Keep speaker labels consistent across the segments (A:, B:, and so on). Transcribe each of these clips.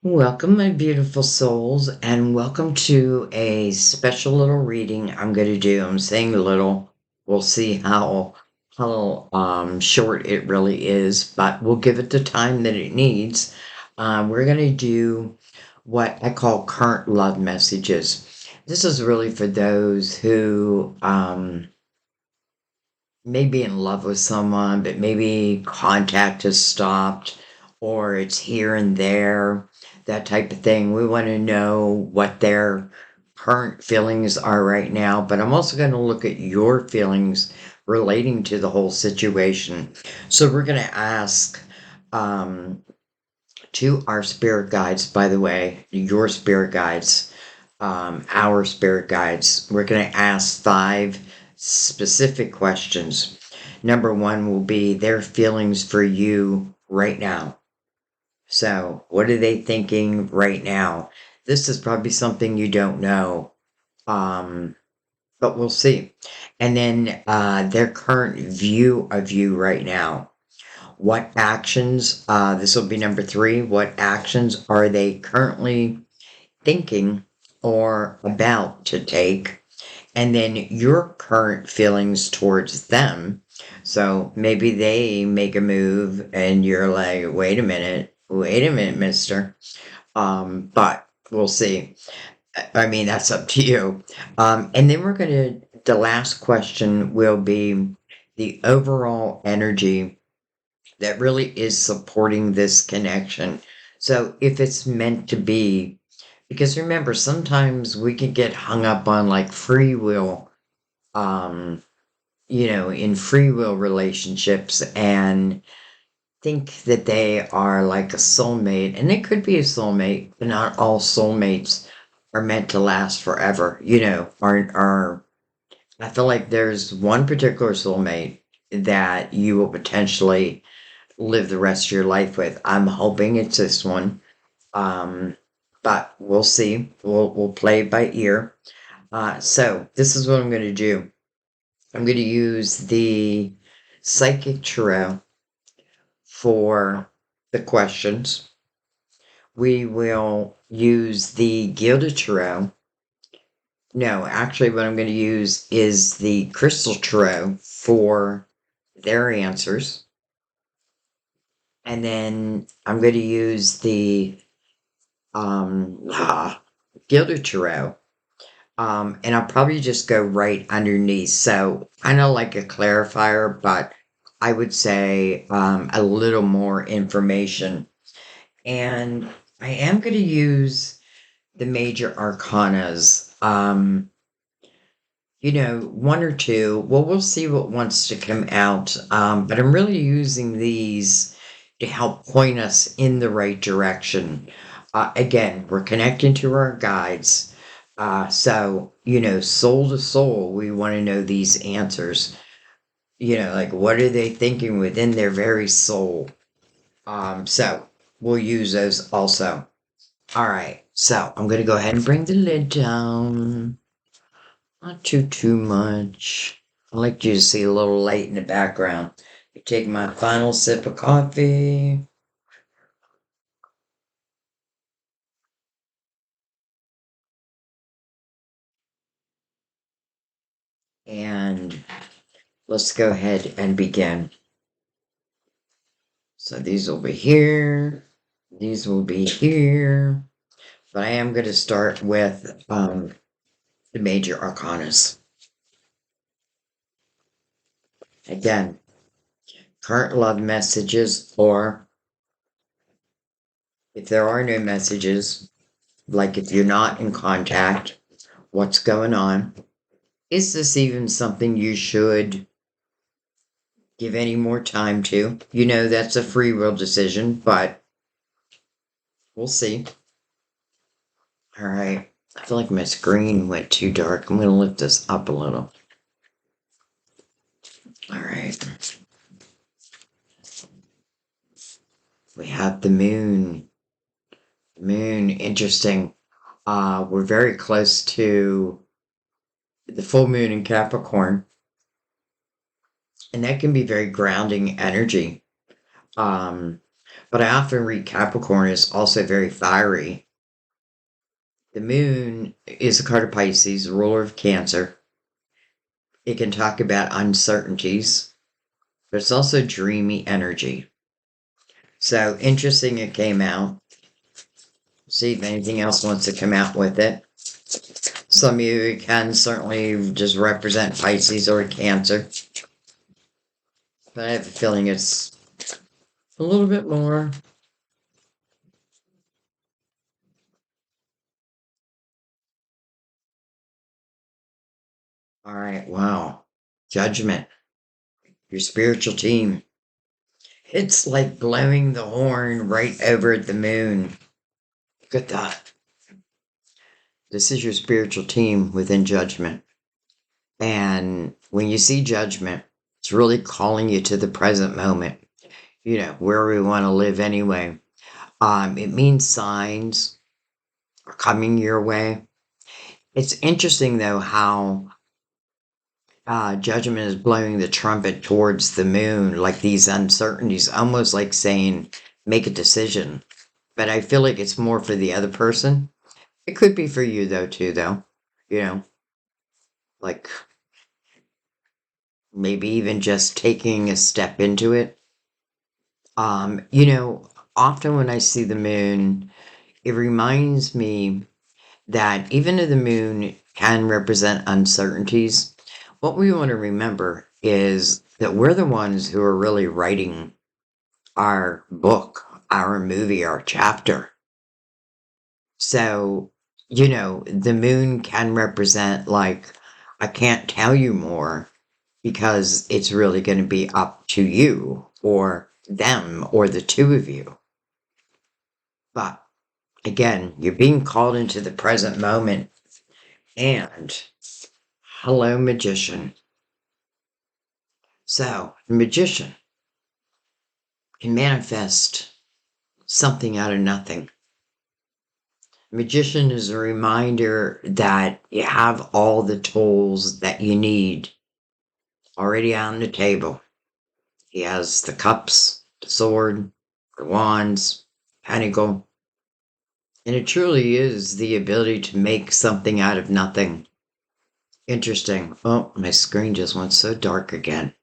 A: Welcome, my beautiful souls, and welcome to a special little reading I'm going to do. I'm saying little. We'll see how short it really is, but we'll give it the time that it needs. We're going to do what I call current love messages. This is really for those who may be in love with someone, but maybe contact has stopped or it's here and there, that type of thing. We want to know what their current feelings are right now, but I'm also going to look at your feelings relating to the whole situation. So we're going to ask um, to our spirit guides, by the way, your spirit guides, our spirit guides. We're going to ask five specific questions. Number one will be their feelings for you right now. So, what are they thinking right now? This is probably something you don't know, um, but we'll see. And then their current view of you right now. What actions, this will be number three, what actions are they currently thinking or about to take? And then your current feelings towards them. So maybe they make a move and you're like, wait a minute, mister. But we'll see. I mean, that's up to you. And then the last question will be the overall energy that really is supporting this connection. So if it's meant to be, because remember, sometimes we can get hung up on like free will, um, in free will relationships and think that they are like a soulmate. And they could be a soulmate, but not all soulmates are meant to last forever, are I feel like there's one particular soulmate that you will potentially live the rest of your life with. I'm hoping it's this one. Um, but we'll see. We'll play it by ear. So this is what I'm going to do. I'm going to use the psychic tarot for the questions. We will use the gilded tarot. No, actually, what I'm going to use is the crystal tarot for their answers. And then I'm going to use the gilded tarot. And I'll probably just go right underneath. So kind of like a clarifier, but I would say a little more information. And I am going to use the major arcanas. One or two. Well, we'll see what wants to come out. But I'm really using these to help point us in the right direction. Again, we're connecting to our guides. So, soul to soul, we want to know these answers. Like what are they thinking within their very soul? So we'll use those also. All right. So I'm going to go ahead and bring the lid down. Not too much. I like you to see a little light in the background. I take my final sip of coffee. And let's go ahead and begin. So these will be here. These will be here. But I am going to start with the major arcanas. Again, current love messages, or if there are no messages, like if you're not in contact, what's going on? Is this even something you should give any more time to? That's a free will decision, but we'll see. All right. I feel like my screen went too dark. I'm going to lift this up a little. All right. We have the moon. Moon, interesting. We're very close to the full moon in Capricorn, and that can be very grounding energy. Um, but I often read Capricorn is also very fiery. The moon is a card of Pisces, ruler of Cancer. It can talk about uncertainties, but it's also dreamy energy. So interesting it came out. See if anything else wants to come out with it. Some of you can certainly just represent Pisces or Cancer, but I have a feeling it's a little bit more. All right, wow. Judgment, your spiritual team. It's like blowing the horn right over the moon. Look at that. This is your spiritual team within Judgment. And when you see Judgment, it's really calling you to the present moment, where we want to live anyway. It means signs are coming your way. It's interesting, though, how Judgment is blowing the trumpet towards the moon, like these uncertainties, almost like saying, make a decision. But I feel like it's more for the other person. It could be for you, though, too, though. You know, like maybe even just taking a step into it. Um, you know, Often when I see the moon, it reminds me that even though the moon can represent uncertainties, what we want to remember is that we're the ones who are really writing our book, our movie, our chapter. So, the moon can represent, like, I can't tell you more because it's really going to be up to you or them or the two of you. But again, you're being called into the present moment. And hello, magician. So, the magician can manifest something out of nothing. Magician is a reminder that you have all the tools that you need already on the table. He has the cups, the sword, the wands, pentacle, and it truly is the ability to make something out of nothing. Interesting. Oh, my screen just went so dark again.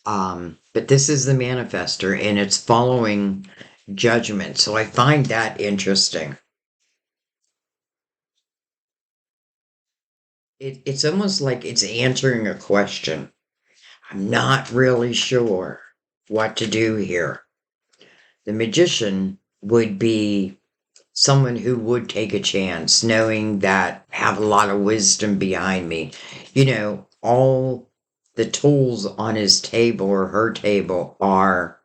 A: But this is the manifester and it's following Judgment. So I find that interesting. It's almost like it's answering a question. I'm not really sure what to do here. The magician would be someone who would take a chance, knowing that I have a lot of wisdom behind me. All the tools on his table or her table are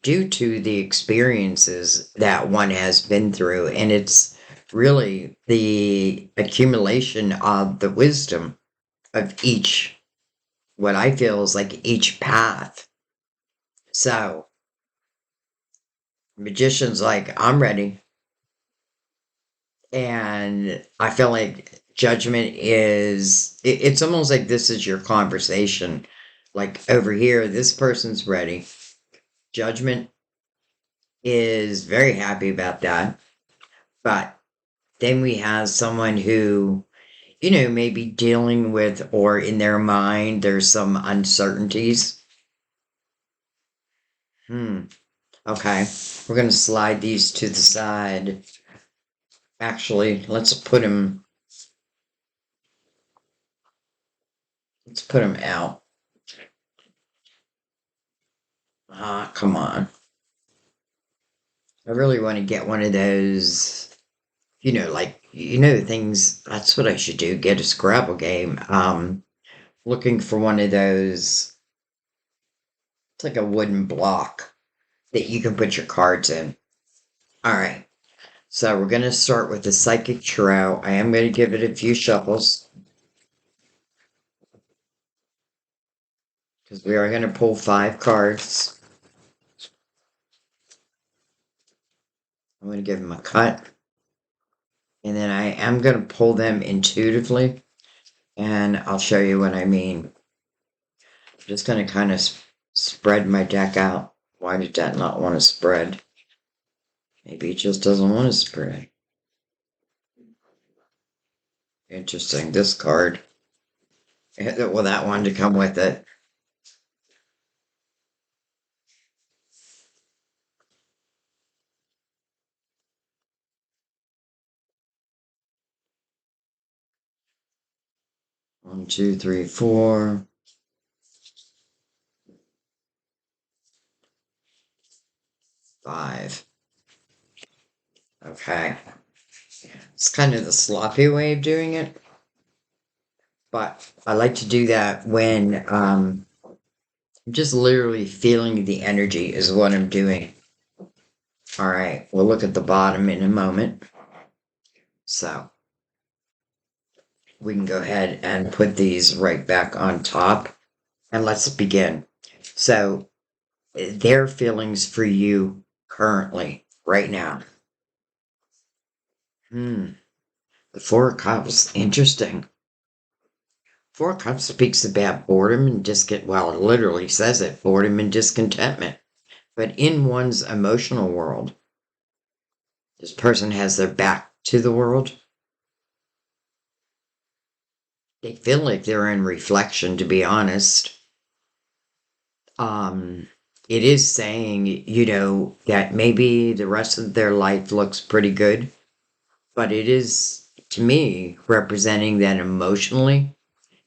A: due to the experiences that one has been through. And it's really the accumulation of the wisdom of each, what I feel is like each path. So, magician's like, I'm ready. And I feel like Judgment it's almost like this is your conversation. Like over here, this person's ready. Judgment is very happy about that. But then we have someone who, may be dealing with, or in their mind, there's some uncertainties. Okay. We're going to slide these to the side. Actually, let's put them out. Ah, come on. I really want to get one of those, things. That's what I should do. Get a Scrabble game. Looking for one of those. It's like a wooden block that you can put your cards in. All right. So we're going to start with the Psychic Tarot. I am going to give it a few shuffles because we are going to pull 5 cards. I'm going to give them a cut. And then I am going to pull them intuitively. And I'll show you what I mean. I'm just going to kind of spread my deck out Why did that not want to spread? Maybe it just doesn't want to spread. Interesting. This card. Well, that wanted to come with it. One, two, three, four, five. Okay. It's kind of the sloppy way of doing it, but I like to do that when I'm just literally feeling the energy is what I'm doing. All right, we'll look at the bottom in a moment. So we can go ahead and put these right back on top and let's begin. So their feelings for you currently, right now. Hmm. The Four of Cups, interesting. Four of Cups speaks about boredom and well, it literally says it, boredom and discontentment. But in one's emotional world, this person has their back to the world. They feel like they're in reflection, to be honest. Um, it is saying, that maybe the rest of their life looks pretty good, but it is, to me, representing that emotionally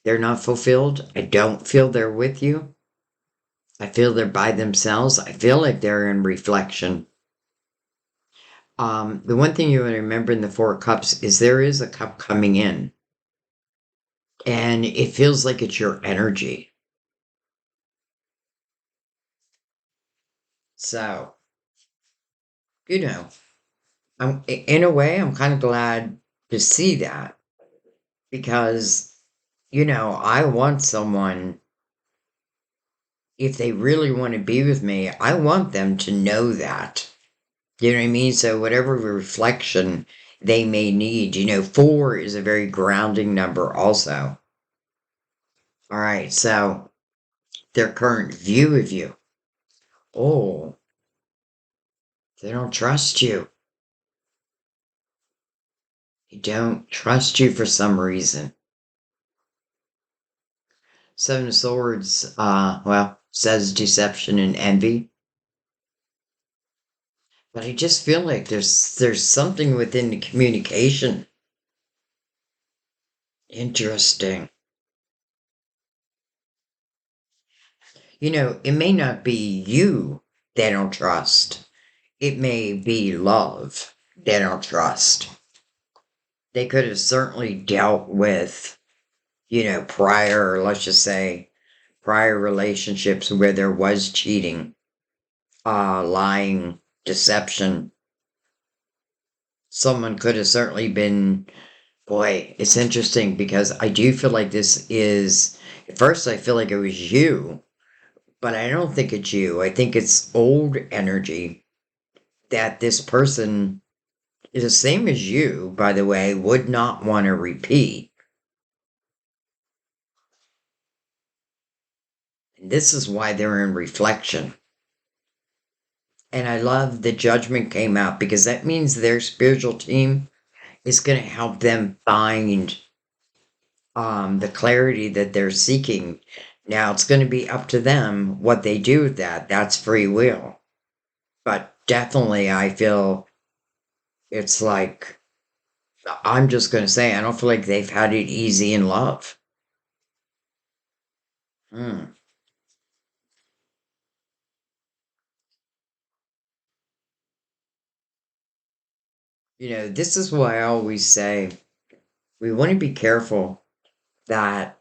A: they're not fulfilled. I don't feel they're with you. I feel they're by themselves. I feel like they're in reflection. The one thing you want to remember in the Four of Cups is there is a cup coming in, and it feels like it's your energy. So, you know, in a way, I'm kind of glad to see that because, I want someone, if they really want to be with me, I want them to know that. You know what I mean? So, whatever reflection they may need, four is a very grounding number, also. All right, so their current view of you. Oh, they don't trust you. They don't trust you for some reason. Seven of Swords, says deception and envy. But I just feel like there's something within the communication. Interesting. It may not be you they don't trust. It may be love they don't trust. They could have certainly dealt with, prior, let's just say, prior relationships where there was cheating, lying, deception. Someone could have certainly been. Boy, it's interesting because I do feel like this is. At first, I feel like it was you, but I don't think it's you. I think it's old energy that this person is the same as you, by the way, would not want to repeat. And this is why they're in reflection. And I love the judgment came out because that means their spiritual team is going to help them find the clarity that they're seeking. Now it's going to be up to them what they do with that. That's free will. But definitely, I feel it's like, I'm just going to say, I don't feel like they've had it easy in love. Hmm. This is why I always say we want to be careful that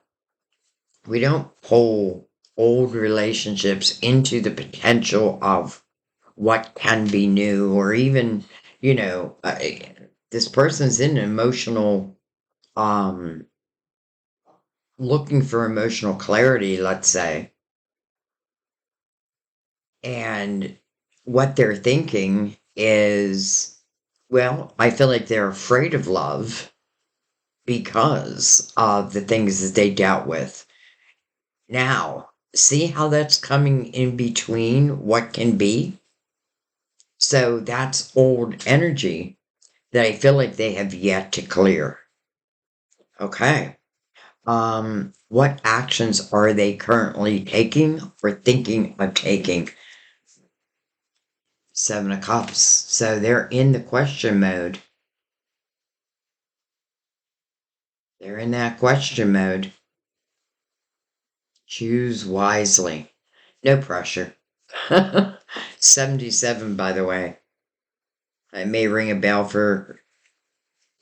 A: we don't pull old relationships into the potential of what can be new, or even, you know, uh, this person's in emotional, um, looking for emotional clarity, let's say, and what they're thinking is, well, I feel like they're afraid of love because of the things that they dealt with. Now, See how that's coming in between what can be? So that's old energy that I feel like they have yet to clear. Okay. What actions are they currently taking or thinking of taking? Seven of Cups. So they're in the question mode. They're in that question mode. Choose wisely. No pressure. 77, by the way. It may ring a bell for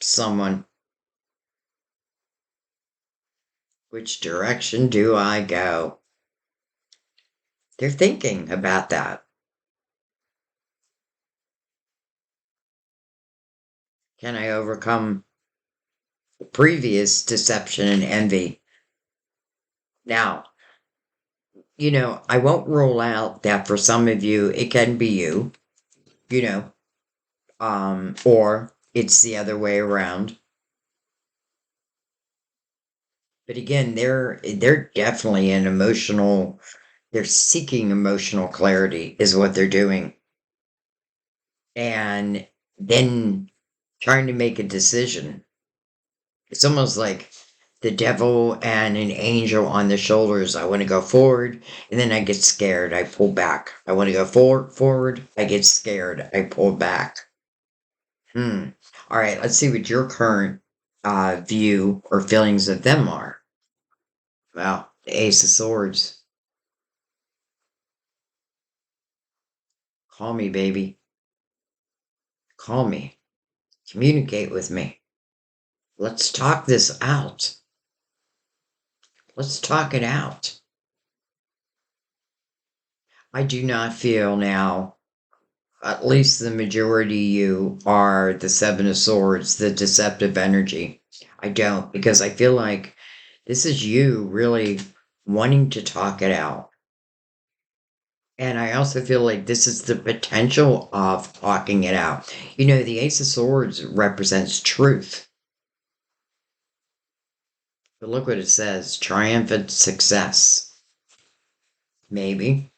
A: someone. Which direction do I go? They're thinking about that. Can I overcome previous deception and envy? Now, I won't rule out that for some of you, it can be you, you know, or it's the other way around. But again, they're definitely an emotional, they're seeking emotional clarity is what they're doing. And then trying to make a decision. It's almost like the devil and an angel on the shoulders. I want to go forward, and then I get scared. I pull back. I want to go forward. I get scared. I pull back. All right. Let's see what your current view or feelings of them are. Well, the Ace of Swords. Call me, baby. Call me. Communicate with me. Let's talk this out. Let's talk it out. I do not feel now, at least the majority of you are the Seven of Swords, the deceptive energy. I don't, because I feel like this is you really wanting to talk it out. And I also feel like this is the potential of talking it out. The Ace of Swords represents truth. But look what it says, triumphant success. Maybe.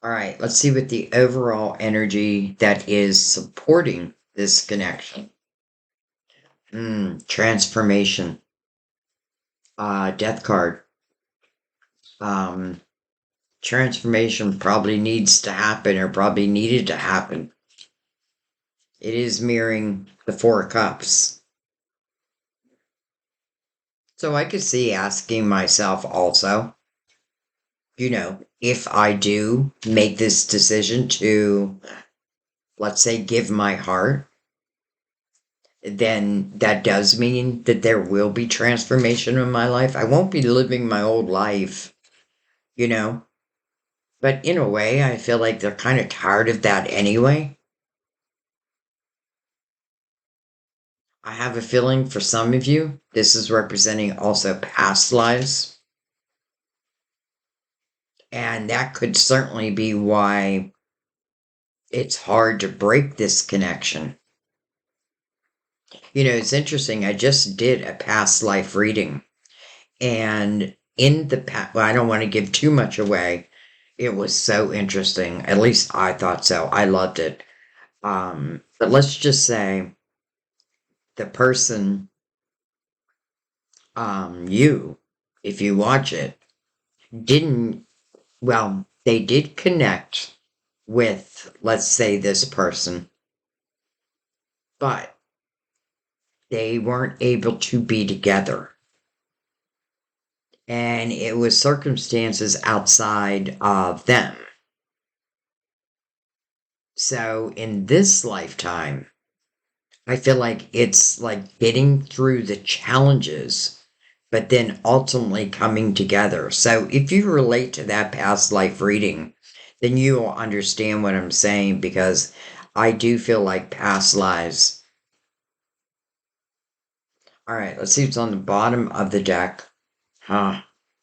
A: All right, let's see what the overall energy that is supporting this connection. Transformation. Death card. Um, Transformation probably needs to happen or probably needed to happen. It is mirroring the Four of Cups. So I could see asking myself also, if I do make this decision to, let's say, give my heart, then that does mean that there will be transformation in my life. I won't be living my old life, you know? But in a way, I feel like they're kind of tired of that anyway. I have a feeling for some of you, this is representing also past lives. And that could certainly be why it's hard to break this connection. It's interesting. I just did a past life reading. And in the past, well, I don't want to give too much away. It was so interesting. At least I thought so. I loved it. But let's just say the person, you, if you watch it, didn't, well, they did connect with, let's say, this person, but they weren't able to be together. And it was circumstances outside of them. So in this lifetime, I feel like it's like getting through the challenges, but then ultimately coming together. So if you relate to that past life reading, then you will understand what I'm saying because I do feel like past lives. All right, let's see what's on the bottom of the deck.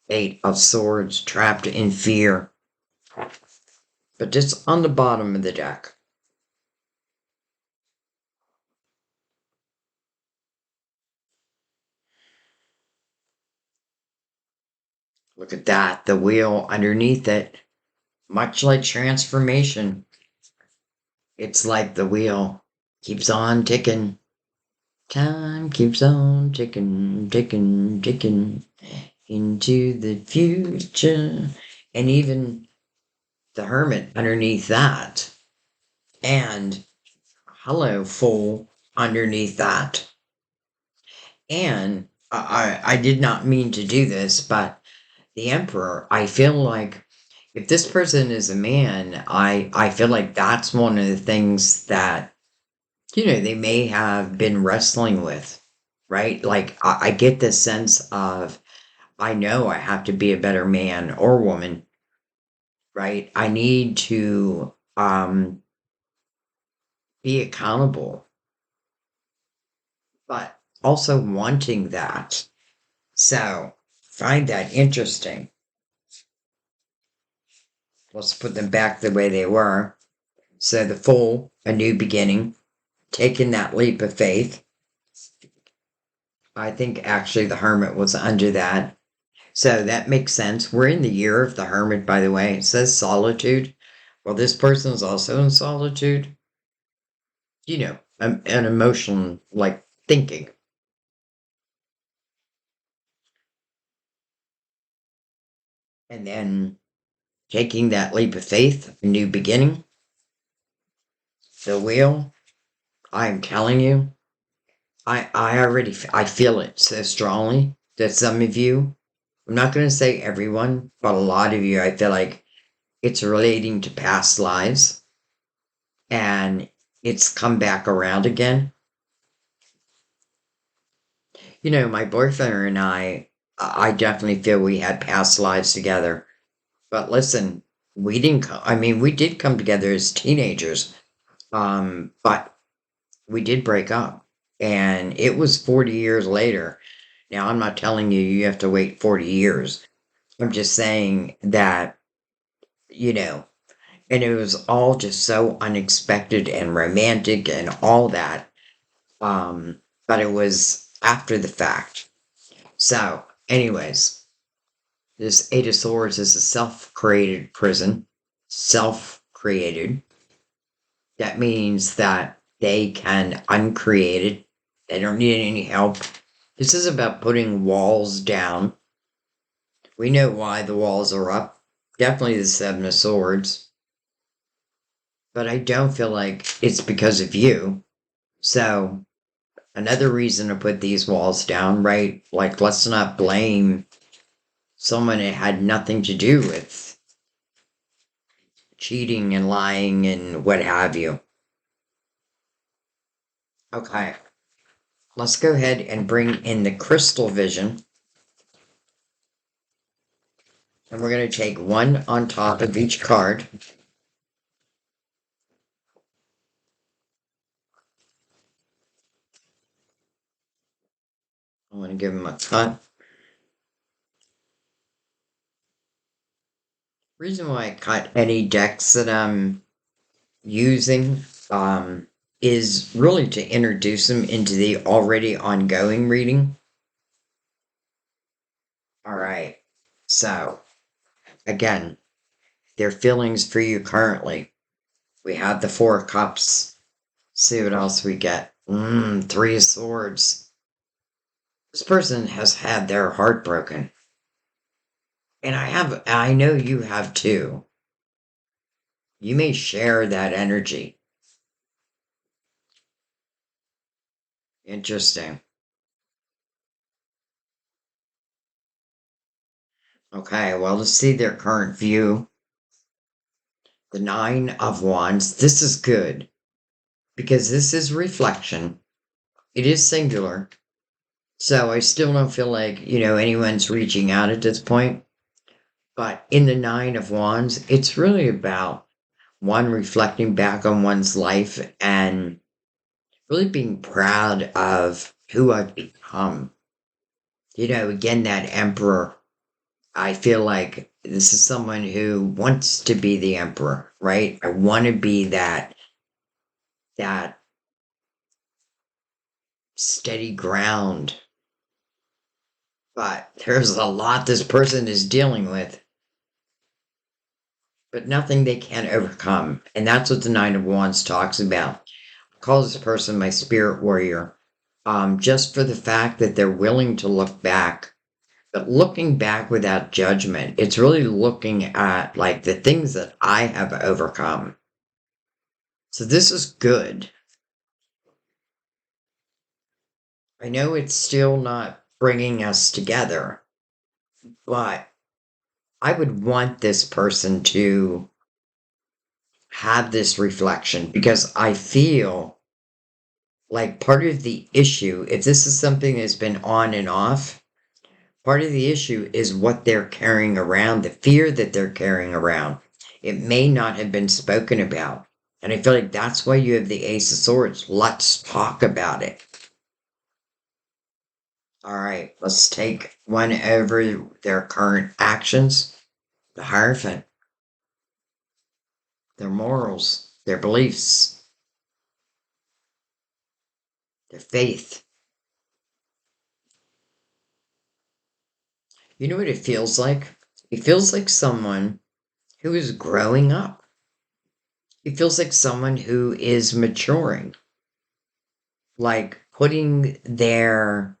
A: Eight of Swords, trapped in fear. But just on the bottom of the deck. Look at that, the wheel underneath it, much like transformation. It's like the wheel keeps on ticking. Time keeps on ticking, ticking, ticking into the future. And even the hermit underneath that. And hello, fool underneath that. And I did not mean to do this, but the emperor, I feel like if this person is a man, I feel like that's one of the things that, they may have been wrestling with, right? Like, I get this sense of, I know I have to be a better man or woman, right? I need to be accountable, but also wanting that. So, find that interesting. Let's put them back the way they were. So, the Fool, a new beginning, taking that leap of faith. I think actually the Hermit was under that. So that makes sense. We're in the year of the Hermit, by the way. It says solitude. Well, this person is also in solitude. An emotion like thinking. And then taking that leap of faith, a new beginning, the wheel. I'm telling you, I already, I feel it so strongly that some of you, I'm not going to say everyone, but a lot of you, I feel like it's relating to past lives and it's come back around again. My boyfriend and I definitely feel we had past lives together. But listen, we didn't come, I mean, we did come together as teenagers, but we did break up. And it was 40 years later. Now, I'm not telling you you have to wait 40 years. I'm just saying that, you know, and it was all just so unexpected and romantic and all that. But it was after the fact. So, anyways, this Eight of Swords is a self created prison. Self created. That means that they can uncreate it. They don't need any help. This is about putting walls down. We know why the walls are up. Definitely the Seven of Swords. But I don't feel like it's because of you. So, another reason to put these walls down, right? Like, let's not blame someone it had nothing to do with cheating and lying and what have you. Okay, let's go ahead and bring in the crystal vision. And we're going to take one on top of each card. I'm going to give them a cut. Reason why I cut any decks that I'm using is really to introduce them into the already ongoing reading. All right. So, again, their feelings for you currently. We have the Four of Cups. See what else we get. Three of Swords. This person has had their heart broken. And I know you have too. You may share that energy. Interesting. Okay, well, let's see their current view. The Nine of Wands. This is good because this is reflection. It is singular. So I still don't feel like, anyone's reaching out at this point. But in the Nine of Wands, it's really about one reflecting back on one's life and really being proud of who I've become. Again, that emperor, I feel like this is someone who wants to be the emperor, right? I want to be that steady ground. But there's a lot this person is dealing with, but nothing they can't overcome. And that's what the Nine of Wands talks about. I call this person my spirit warrior. Just for the fact that they're willing to look back, but looking back without judgment. It's really looking at like the things that I have overcome. So this is good. I know it's still not bringing us together, but I would want this person to have this reflection because I feel like part of the issue, if this is something that's been on and off, part of the issue is what they're carrying around, the fear that they're carrying around. It may not have been spoken about. And I feel like that's why you have the Ace of Swords. Let's talk about it. All right, let's take one over their current actions, the Hierophant, their morals, their beliefs, their faith. You know what it feels like? It feels like someone who is growing up. It feels like someone who is maturing, like putting their,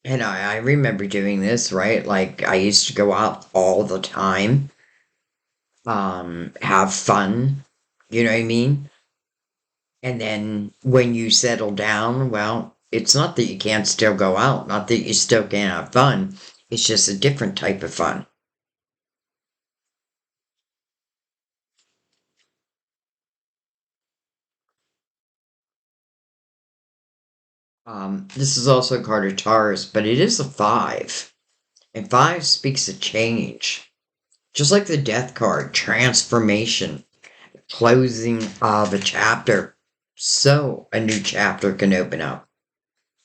A: and I remember doing this, right? Like I used to go out all the time, have fun, you know what I mean? And then when you settle down, well, it's not that you can't still go out, not that you still can't have fun. It's just a different type of fun. This is also a card of Taurus, but it is a five. And five speaks of change. Just like the death card, transformation, closing of a chapter. So a new chapter can open up.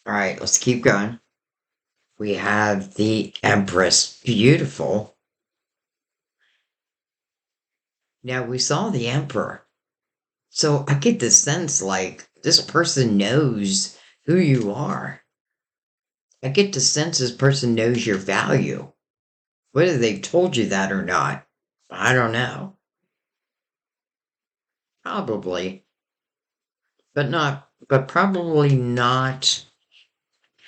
A: All right, let's keep going. We have the Empress. Beautiful. Now we saw the Emperor. So I get the sense like this person knows who you are. I get the sense this person knows your value. Whether they've told you that or not, I don't know. Probably, but probably not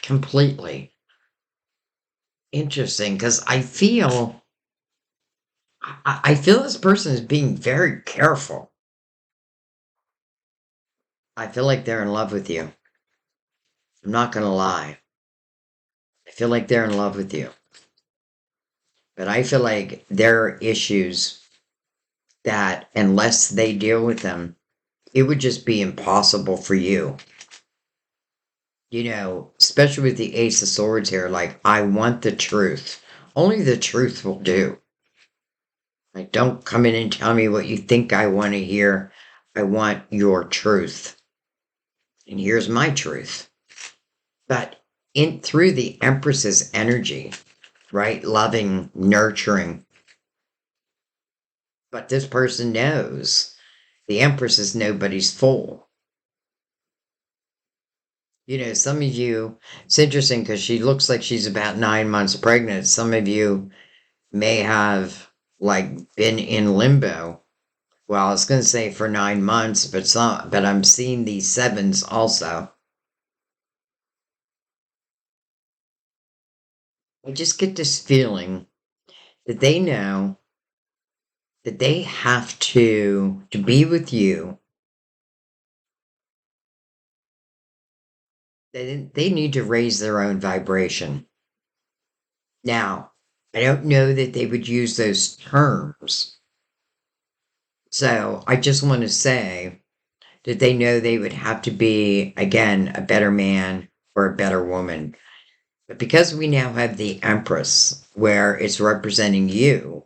A: completely. Interesting, because I feel this person is being very careful. I feel like they're in love with you. I'm not gonna lie. I feel like they're in love with you. But I feel like there are issues that unless they deal with them, it would just be impossible for you. You know, especially with the Ace of Swords here, like, I want the truth. Only the truth will do. Like, don't come in and tell me what you think I want to hear. I want your truth. And here's my truth. But in through the Empress's energy, right? Loving, nurturing. But this person knows the Empress is nobody's fool. You know, some of you, it's interesting because she looks like she's about 9 months pregnant. Some of you may have like been in limbo. Well, I was going to say for 9 months, but I'm seeing these sevens also. I just get this feeling that they know that they have to be with you. They need to raise their own vibration. Now, I don't know that they would use those terms. So I just want to say that they know they would have to be, again, a better man or a better woman. But because we now have the Empress, where it's representing you,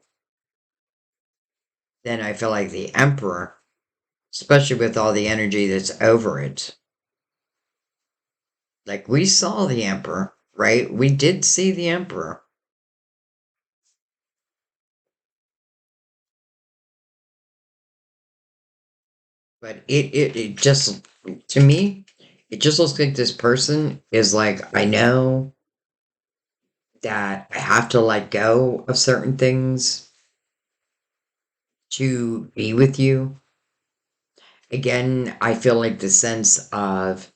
A: then I feel like the Emperor, especially with all the energy that's over it, like we saw the Emperor, right? We did see the Emperor. But it just, to me, it just looks like this person is like, I know that I have to let go of certain things to be with you. Again, I feel like the sense of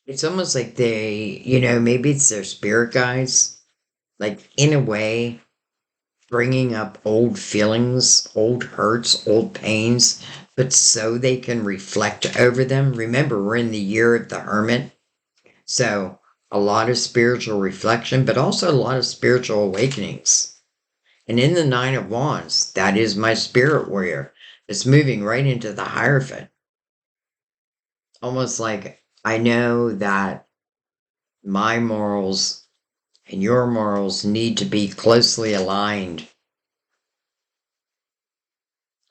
A: it's almost like maybe it's their spirit guides, like in a way, bringing up old feelings, old hurts, old pains, but so they can reflect over them. Remember, we're in the year of the hermit. So, a lot of spiritual reflection, but also a lot of spiritual awakenings. And in the Nine of Wands, that is my spirit warrior. It's moving right into the Hierophant. Almost like I know that my morals and your morals need to be closely aligned.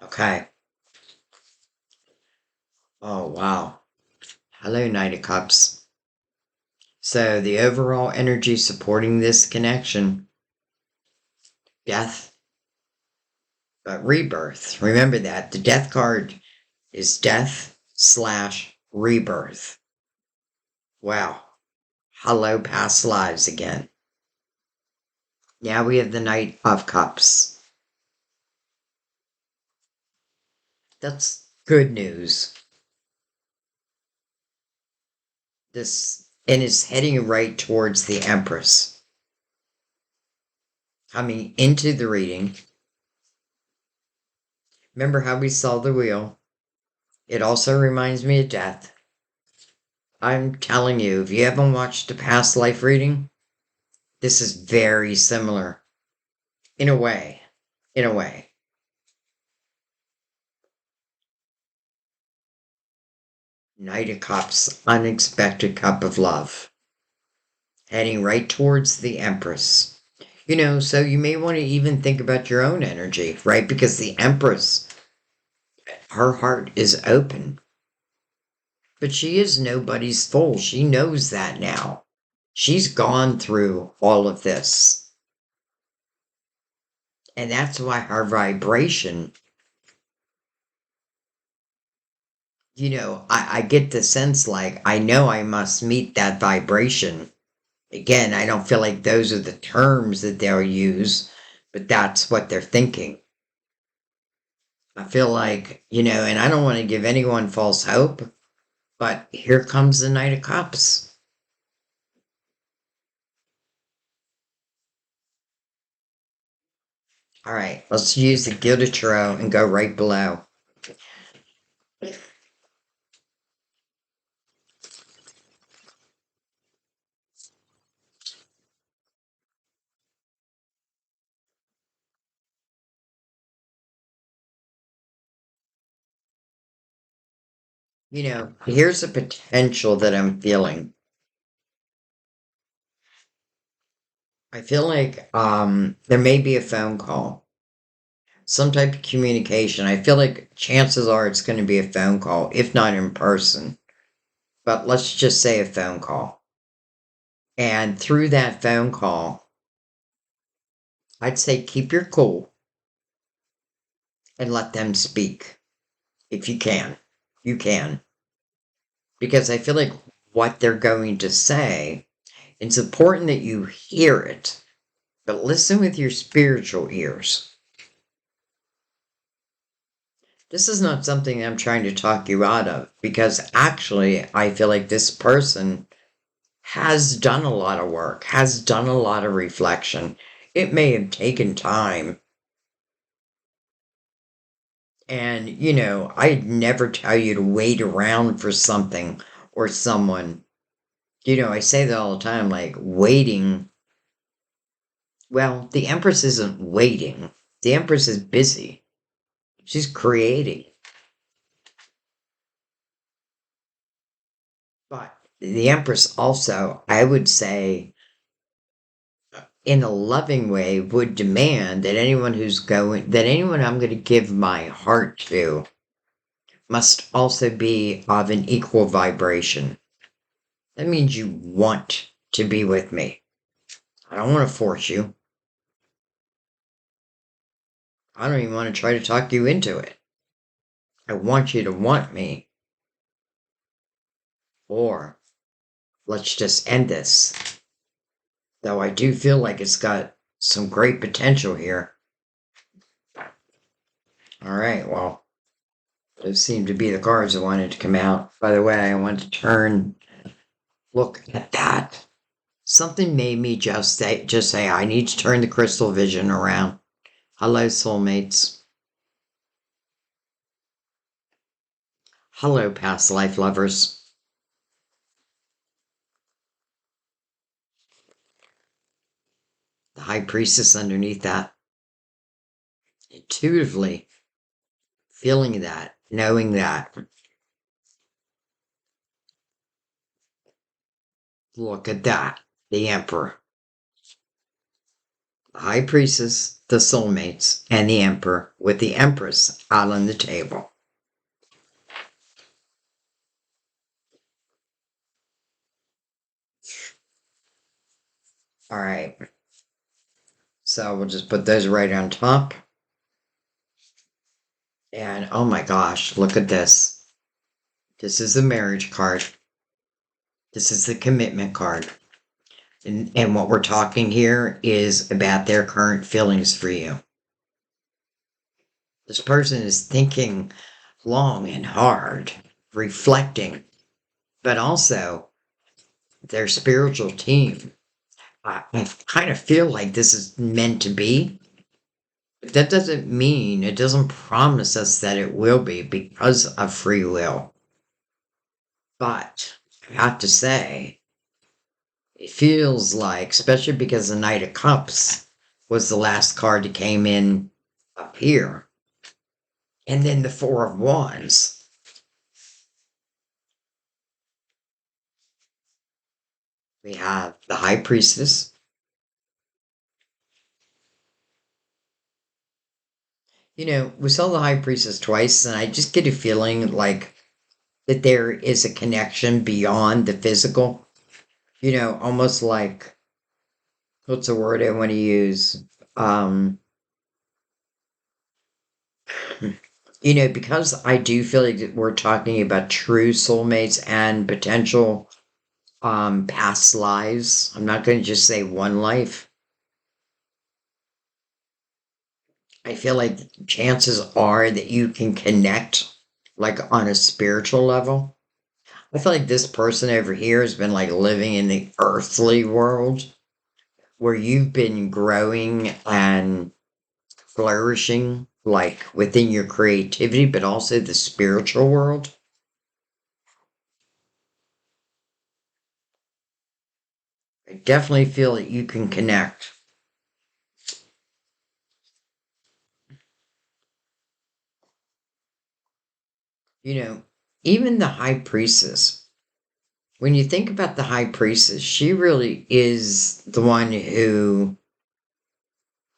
A: Okay. Oh, wow. Hello, Knight of Cups. So, the overall energy supporting this connection, death, but rebirth. Remember that. The death card is death/rebirth. Wow. Hello, past lives again. Now we have the Knight of Cups. That's good news. This and is heading right towards the Empress. Coming into the reading. Remember how we saw the wheel? It also reminds me of death. I'm telling you, if you haven't watched a past life reading, this is very similar. In a way. In a way. Knight of Cups, unexpected cup of love. Heading right towards the Empress. So you may want to even think about your own energy, right? Because the Empress, her heart is open. But she is nobody's fool. She knows that now. She's gone through all of this. And that's why her vibration, I get the sense like I know I must meet that vibration. Again, I don't feel like those are the terms that they'll use, but that's what they're thinking. I feel like, and I don't want to give anyone false hope, but here comes the Knight of Cups. All right, let's use the Gilded Tarot and go right below. Here's a potential that I'm feeling. I feel like there may be a phone call, some type of communication. I feel like chances are it's going to be a phone call, if not in person. But let's just say a phone call. And through that phone call, I'd say keep your cool and let them speak. If you can, you can. Because I feel like what they're going to say, it's important that you hear it, but listen with your spiritual ears. This is not something I'm trying to talk you out of, because actually, I feel like this person has done a lot of work, has done a lot of reflection. It may have taken time. And, I'd never tell you to wait around for something or someone. I say that all the time, like waiting. Well, the Empress isn't waiting. The Empress is busy. She's creating. But the Empress also, I would say, in a loving way, would demand that anyone I'm going to give my heart to must also be of an equal vibration. That means you want to be with me. I don't want to force you. I don't even want to try to talk you into it. I want you to want me. Or let's just end this. Though I do feel like it's got some great potential here. All right, well, those seem to be the cards I wanted to come out. By the way, I want to look at that. Something made me just say, I need to turn the crystal vision around. Hello, soulmates. Hello, past life lovers. The high priestess underneath that. Intuitively feeling that, knowing that. Look at that. The emperor. The high priestess, the soulmates, and the emperor with the empress out on the table. All right. So we'll just put those right on top. And oh my gosh, look at this. This is the marriage card. This is the commitment card. And what we're talking here is about their current feelings for you. This person is thinking long and hard, reflecting, but also their spiritual team. I kind of feel like this is meant to be. But that doesn't mean, it doesn't promise us that it will be because of free will. But I have to say, it feels like, especially because the Knight of Cups was the last card that came in up here, and then the Four of Wands. We have the High Priestess. We saw the High Priestess twice, and I just get a feeling like that there is a connection beyond the physical. Almost like, what's the word I want to use? Um, because I do feel like we're talking about true soulmates and potential past lives. I'm not going to just say one life. I feel like chances are that you can connect like on a spiritual level. I feel like this person over here has been like living in the earthly world where you've been growing and flourishing like within your creativity, but also the spiritual world. I definitely feel that you can connect. You know, Even the high priestess, when you think about the high priestess, she really is the one who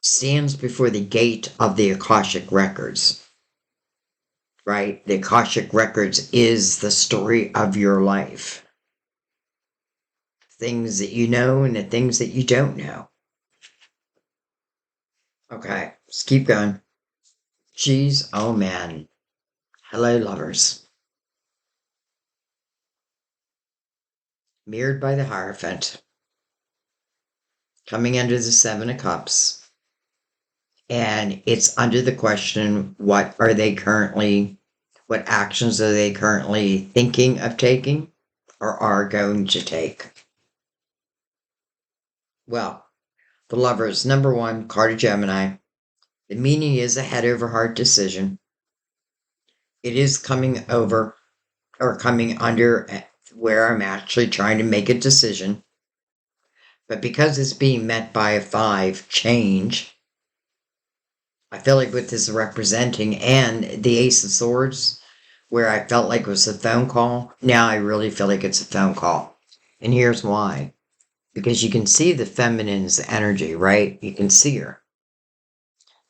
A: stands before the gate of the Akashic records, right? The Akashic records is the story of your life. Things that you know and the things that you don't know. Okay, let's keep going. Geez, oh man. Hello, lovers. Mirrored by the Hierophant, coming under the Seven of Cups. And it's under the question, what actions are they currently thinking of taking or are going to take? Well, the lovers, number one, card of Gemini. The meaning is a head over heart decision. It is coming over or coming under where I'm actually trying to make a decision. But because it's being met by a five, change, I feel like with this representing and the Ace of Swords, where I felt like it was a phone call, now I really feel like it's a phone call. And here's why. Because you can see the feminine's energy, right? You can see her.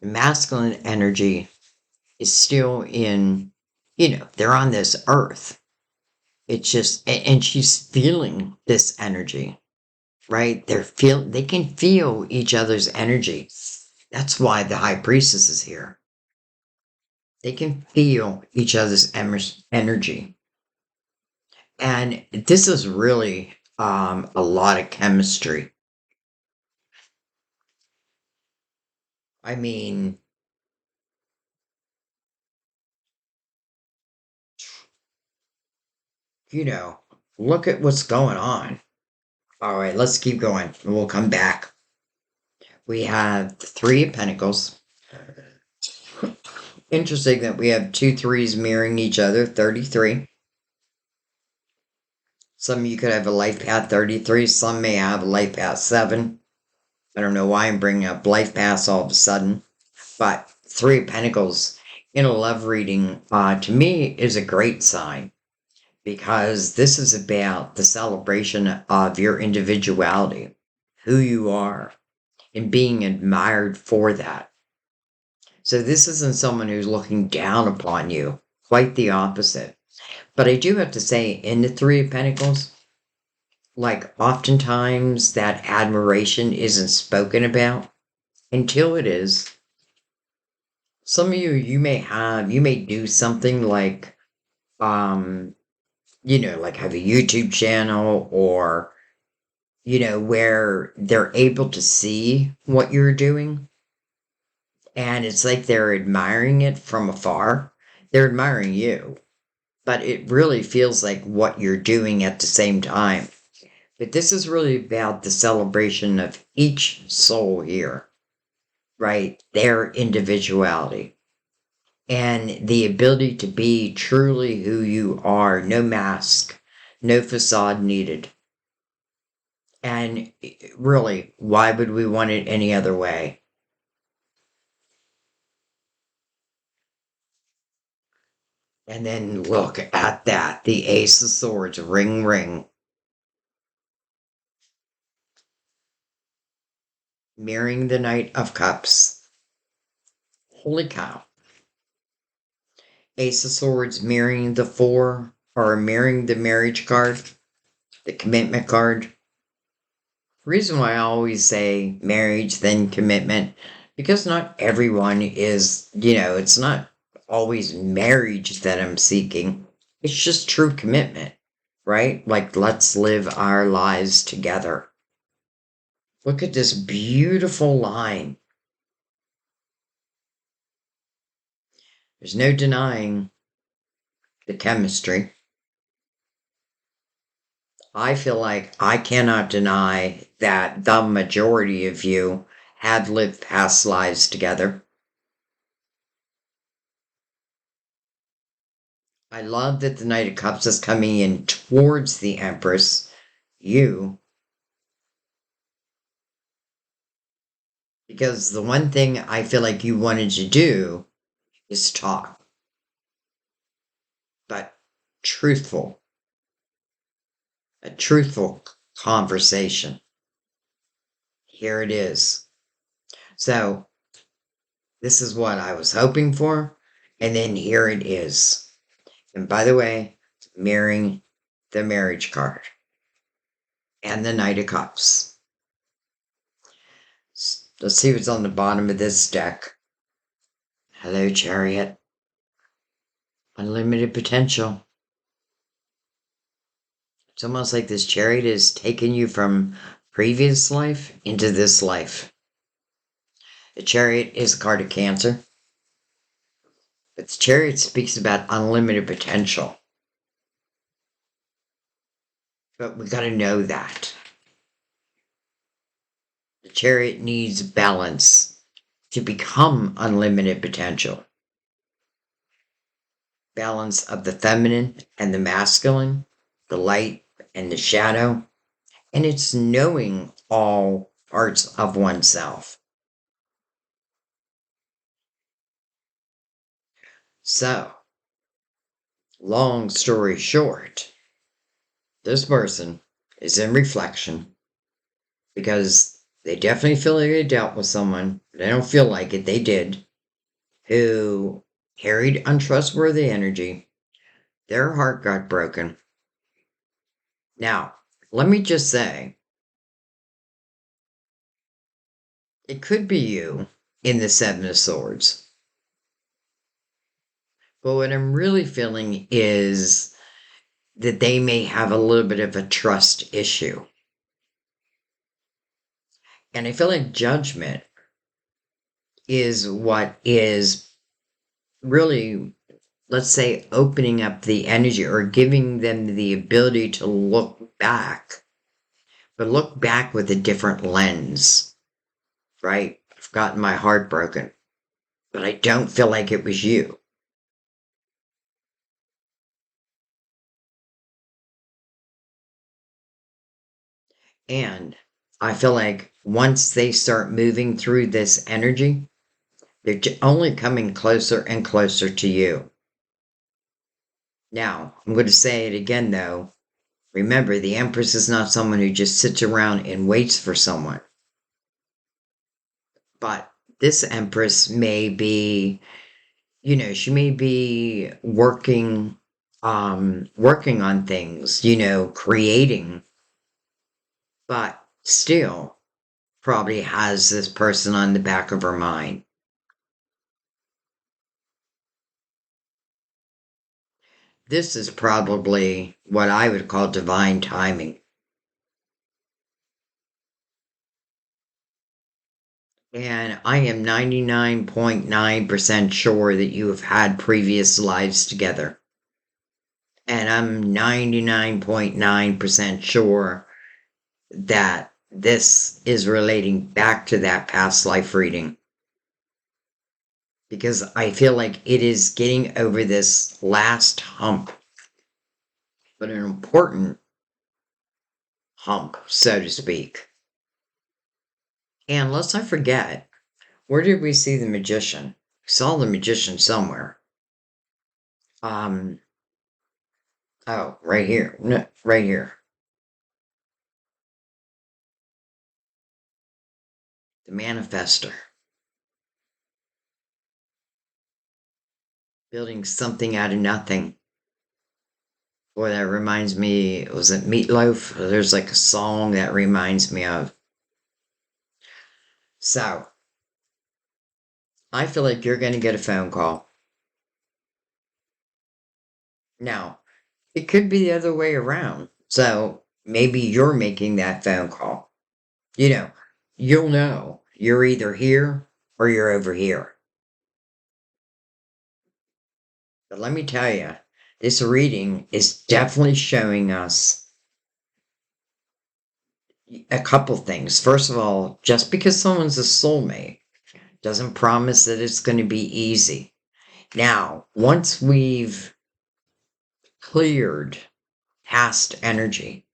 A: The masculine energy is still they're on this earth. It's just, and she's feeling this energy, right? They can feel each other's energy. That's why the high priestess is here. They can feel each other's energy. And this is really a lot of chemistry. I mean, you know, look at what's going on. All right, let's keep going. We'll come back. We have the Three of Pentacles. Interesting that we have two threes mirroring each other, 33. Some of you could have a life path 33. Some may have a life path 7. I don't know why I'm bringing up life paths all of a sudden. But Three of Pentacles in a love reading, to me, is a great sign because this is about the celebration of your individuality, who you are, and being admired for that. So this isn't someone who's looking down upon you, quite the opposite. But I do have to say, in the Three of Pentacles, like oftentimes that admiration isn't spoken about until it is. Some of you, you may do something like, um, like have a YouTube channel or, where they're able to see what you're doing. And it's like they're admiring it from afar. They're admiring you, but it really feels like what you're doing at the same time. But this is really about the celebration of each soul here, right? Their individuality and the ability to be truly who you are, no mask, no facade needed. And really, why would we want it any other way? And then look at that, the Ace of Swords, ring, ring, mirroring the Knight of Cups. Holy cow. Ace of Swords mirroring the four, or mirroring the marriage card, the commitment card. Reason why I always say marriage, then commitment, because not everyone is, it's not always marriage that I'm seeking. It's just true commitment, right? Like, let's live our lives together. Look at this beautiful line. There's no denying the chemistry. I feel like I cannot deny that the majority of you had lived past lives together. I love that the Knight of Cups is coming in towards the Empress, you, because the one thing I feel like you wanted to do is talk, but truthful, a truthful conversation. Here it is. So, this is what I was hoping for, and then here it is. And by the way, mirroring the marriage card and the Knight of Cups. Let's see what's on the bottom of this deck. Hello, Chariot. Unlimited potential. It's almost like this chariot is taking you from previous life into this life. The chariot is a card of Cancer. But the chariot speaks about unlimited potential. But we got to know that. The chariot needs balance to become unlimited potential. Balance of the feminine and the masculine, the light and the shadow, and it's knowing all parts of oneself. So, long story short, this person is in reflection because they definitely feel like they dealt with someone. They don't feel like it, they did, who carried untrustworthy energy. Their heart got broken. Now, let me just say, it could be you in the Seven of Swords. But what I'm really feeling is that they may have a little bit of a trust issue. And I feel like judgment is what is really, let's say, opening up the energy or giving them the ability to look back, but look back with a different lens, right? I've gotten my heart broken, but I don't feel like it was you. And I feel like once they start moving through this energy, they're only coming closer and closer to you. Now, I'm going to say it again though. Remember, the Empress is not someone who just sits around and waits for someone. But this Empress may be, she may be working on things, creating, but still probably has this person on the back of her mind. This is probably what I would call divine timing. And I am 99.9% sure that you have had previous lives together. And I'm 99.9% sure that this is relating back to that past life reading. Because I feel like it is getting over this last hump, but an important hump, so to speak. And let's not forget, where did we see the magician? We saw the magician somewhere. Um, oh, right here. No, right here. The manifester. Building something out of nothing. Boy, that reminds me, was it Meatloaf? There's like a song that reminds me of. So, I feel like you're going to get a phone call. Now, it could be the other way around. So, maybe you're making that phone call. You know, you'll know you're either here or you're over here. But let me tell you, this reading is definitely showing us a couple things. First of all, just because someone's a soulmate doesn't promise that it's going to be easy. Now, once we've cleared past energy,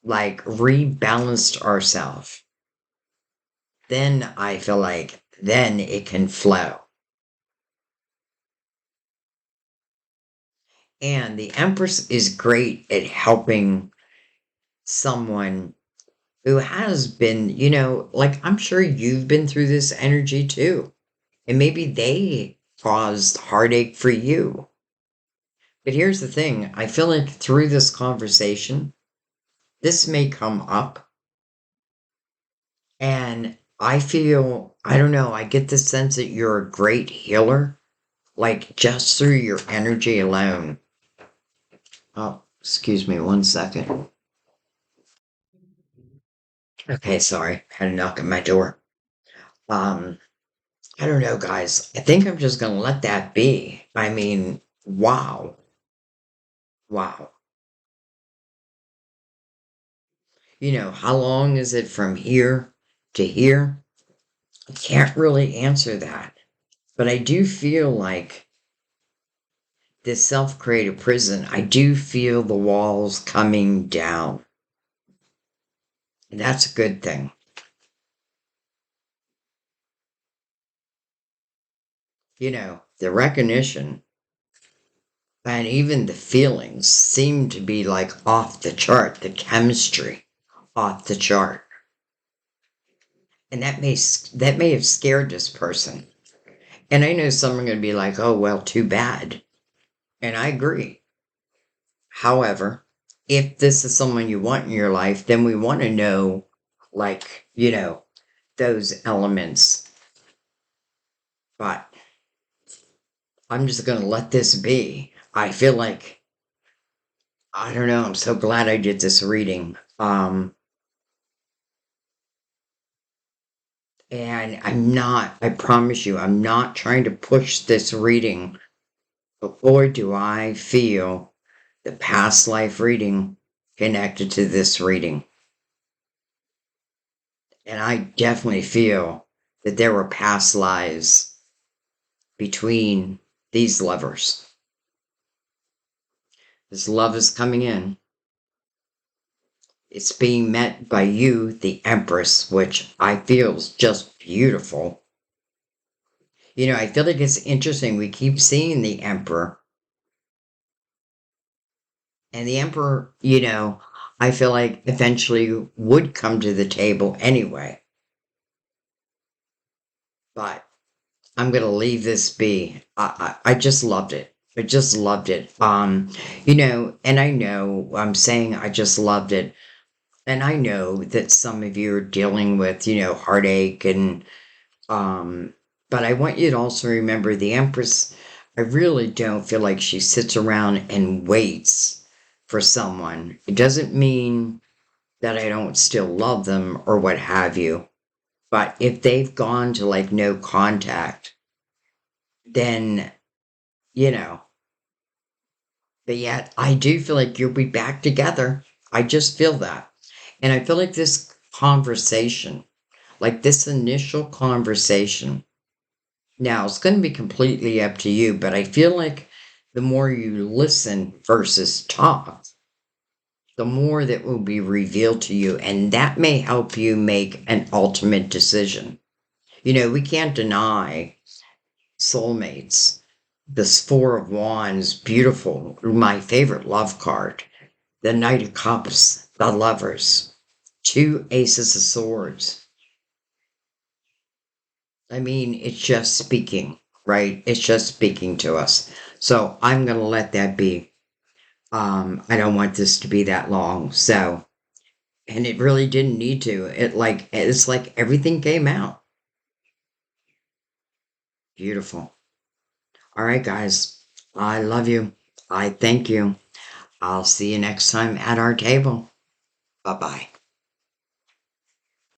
A: like rebalanced ourselves, then I feel like then it can flow. And the Empress is great at helping someone who has been, like I'm sure you've been through this energy too. And maybe they caused heartache for you. But here's the thing, I feel like through this conversation, this may come up. And I don't know, I get the sense that you're a great healer, like just through your energy alone. Oh, excuse me one second. Okay, sorry, had a knock at my door. Um, I don't know, guys. I think I'm just gonna let that be. I mean, wow. Wow. How long is it from here to here? I can't really answer that. But I do feel like this self created prison, I do feel the walls coming down. And that's a good thing. The recognition and even the feelings seem to be like off the chart, the chemistry off the chart. And that may have scared this person. And I know some are going to be like, oh, well, too bad. And I agree. However, if this is someone you want in your life, then we want to know, like, those elements. But I'm just going to let this be. I feel like, I don't know, I'm so glad I did this reading. And I promise you, I'm not trying to push this reading, but boy, do I feel the past life reading connected to this reading. And I definitely feel that there were past lives between these lovers. This love is coming in. It's being met by you, the Empress, which I feel is just beautiful. You know, I feel like it's interesting. We keep seeing the Emperor, and the Emperor, I feel like eventually would come to the table anyway. But I'm gonna leave this be. I just loved it. I just loved it. And I know I'm saying I just loved it. And I know that some of you are dealing with, heartache and but I want you to also remember the Empress. I really don't feel like she sits around and waits for someone. It doesn't mean that I don't still love them or what have you. But if they've gone to like no contact, then, you know, but yet I do feel like you'll be back together. I just feel that. And I feel like this conversation, like this initial conversation, now it's going to be completely up to you, but I feel like the more you listen versus talk, the more that will be revealed to you. And that may help you make an ultimate decision. We can't deny soulmates. This Four of Wands, beautiful, my favorite love card. The Knight of Cups, the Lovers, two Aces of Swords. I mean, it's just speaking, right? It's just speaking to us. So I'm going to let that be. I don't want this to be that long. So, and it really didn't need to. It's like everything came out. Beautiful. All right, guys. I love you. I thank you. I'll see you next time at our table. Bye bye.